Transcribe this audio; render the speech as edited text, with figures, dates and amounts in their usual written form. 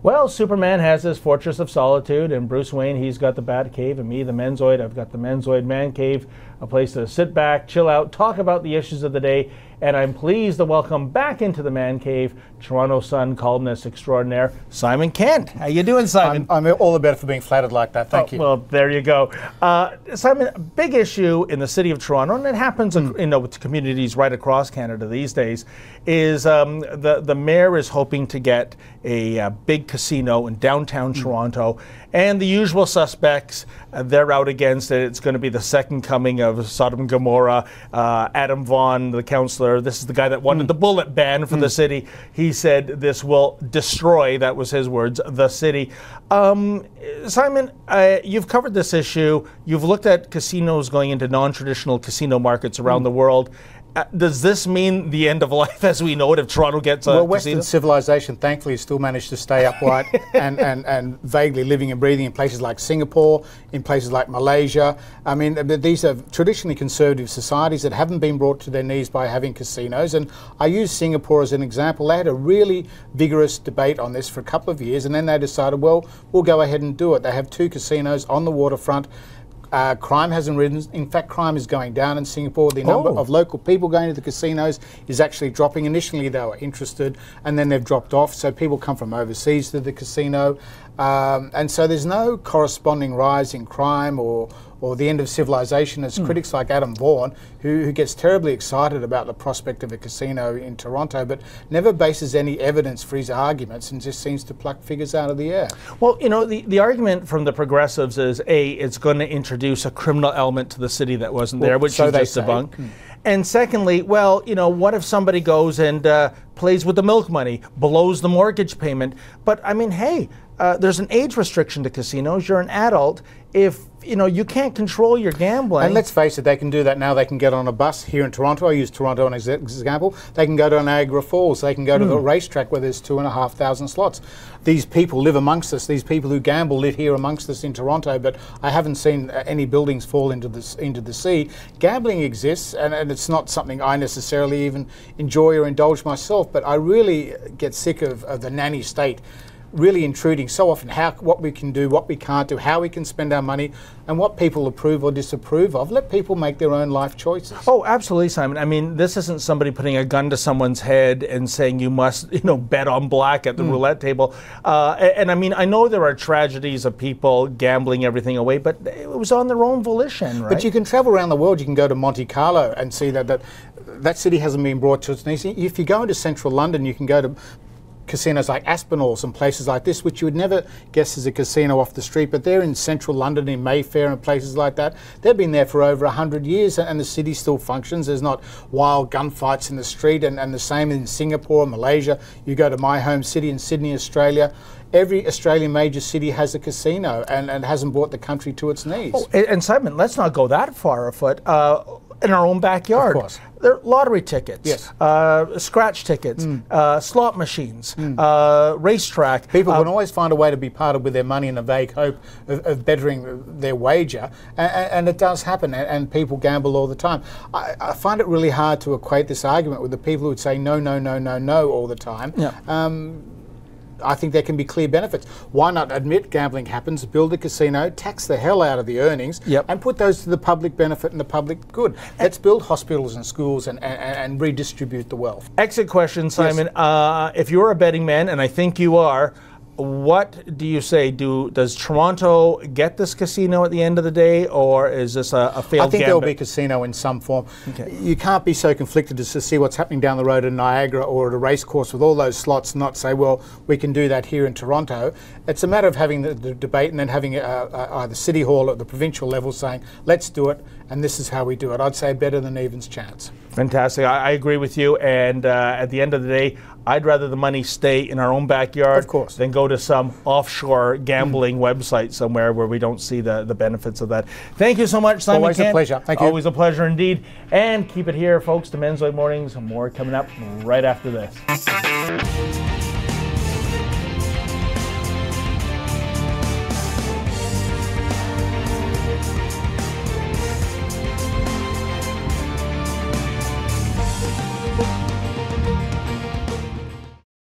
Well, Superman has his fortress of solitude, and Bruce Wayne, he's got the Bat Cave, and me, the Menzoid, I've got the Menzoid Man Cave, a place to sit back, chill out, talk about the issues of the day, and I'm pleased to welcome back into the Man Cave Toronto Sun columnist extraordinaire, Simon Kent. How you doing, Simon? I'm all the better for being flattered like that. Thank you. Well, there you go. Simon, a big issue in the city of Toronto, and it happens with communities right across Canada these days, is the mayor is hoping to get a big casino in downtown Toronto, and the usual suspects, they're out against it. It's going to be the second coming of Sodom and Gomorrah. Adam Vaughan, the councillor, this is the guy that wanted the bullet ban for the city. He said this will destroy, that was his words, the city. Simon, you've covered this issue. You've looked at casinos going into non-traditional casino markets around the world. Does this mean the end of life as we know it if Toronto gets a Western casino? civilization thankfully still managed to stay upright and vaguely living and breathing in places like Singapore, in places like Malaysia. I mean, these are traditionally conservative societies that haven't been brought to their knees by having casinos. And I use Singapore as an example. They had a really vigorous debate on this for a couple of years, and then they decided, well, we'll go ahead and do it. They have 2 casinos on the waterfront. Crime hasn't risen. In fact, crime is going down in Singapore. The number of local people going to the casinos is actually dropping. Initially, they were interested, and then they've dropped off. So people come from overseas to the casino. And so there's no corresponding rise in crime or the end of civilization, as critics like Adam Vaughan, who gets terribly excited about the prospect of a casino in Toronto, but never bases any evidence for his arguments and just seems to pluck figures out of the air. Well, you know, the argument from the progressives is, A, it's going to introduce a criminal element to the city that wasn't there, which is just debunked. And secondly, well, you know, what if somebody goes and plays with the milk money, blows the mortgage payment? But, I mean, hey, there's an age restriction to casinos. You're an adult. If, you know, you can't control your gambling. And let's face it, they can do that now. They can get on a bus here in Toronto. I use Toronto as an example. They can go to Niagara Falls. They can go to the racetrack where there's 2,500 slots. These people live amongst us. These people who gamble live here amongst us in Toronto, but I haven't seen any buildings fall into the sea. Gambling exists, and it's not something I necessarily even enjoy or indulge myself, but I really get sick of the nanny state really intruding so often what we can do, what we can't do, how we can spend our money, and what people approve or disapprove of. Let people make their own life choices. Oh, absolutely, Simon. I mean, this isn't somebody putting a gun to someone's head and saying you must, you know, bet on black at the roulette table. And I mean, I know there are tragedies of people gambling everything away, but it was on their own volition, right? But you can travel around the world. You can go to Monte Carlo and see that city hasn't been brought to its knees. If you go into central London, you can go to casinos like Aspinalls and places like this, which you would never guess is a casino off the street, but they're in central London, in Mayfair and places like that. They've been there for over 100 years, and the city still functions. There's not wild gunfights in the street, and the same in Singapore, Malaysia. You go to my home city in Sydney, Australia. Every Australian major city has a casino and hasn't brought the country to its knees. Oh, and Simon, let's not go that far afoot. In our own backyard. Of course. There are lottery tickets, yes. scratch tickets, slot machines, racetrack. People can always find a way to be parted with their money in a vague hope of bettering their wager, and it does happen, and people gamble all the time. I find it really hard to equate this argument with the people who would say no, no, no, no, no all the time. Yeah. I think there can be clear benefits. Why not admit gambling happens, build a casino, tax the hell out of the earnings, and put those to the public benefit and the public good? Let's build hospitals and schools and redistribute the wealth. Exit question, Simon. Yes. If you're a betting man, and I think you are, what do you say? Does Toronto get this casino at the end of the day, or is this a failed gambit? I think there will be a casino in some form. Okay. You can't be so conflicted as to see what's happening down the road in Niagara or at a race course with all those slots and not say, well, we can do that here in Toronto. It's a matter of having the debate and then having either City Hall at the provincial level saying, let's do it, and this is how we do it. I'd say better than even's chance. Fantastic. I agree with you. And at the end of the day, I'd rather the money stay in our own backyard, of course, than go to some offshore gambling website somewhere where we don't see the benefits of that. Thank you so much, Simon Always Kent. a pleasure. Thank you. Always a pleasure indeed. And keep it here, folks, to Menzoid Mornings. More coming up right after this.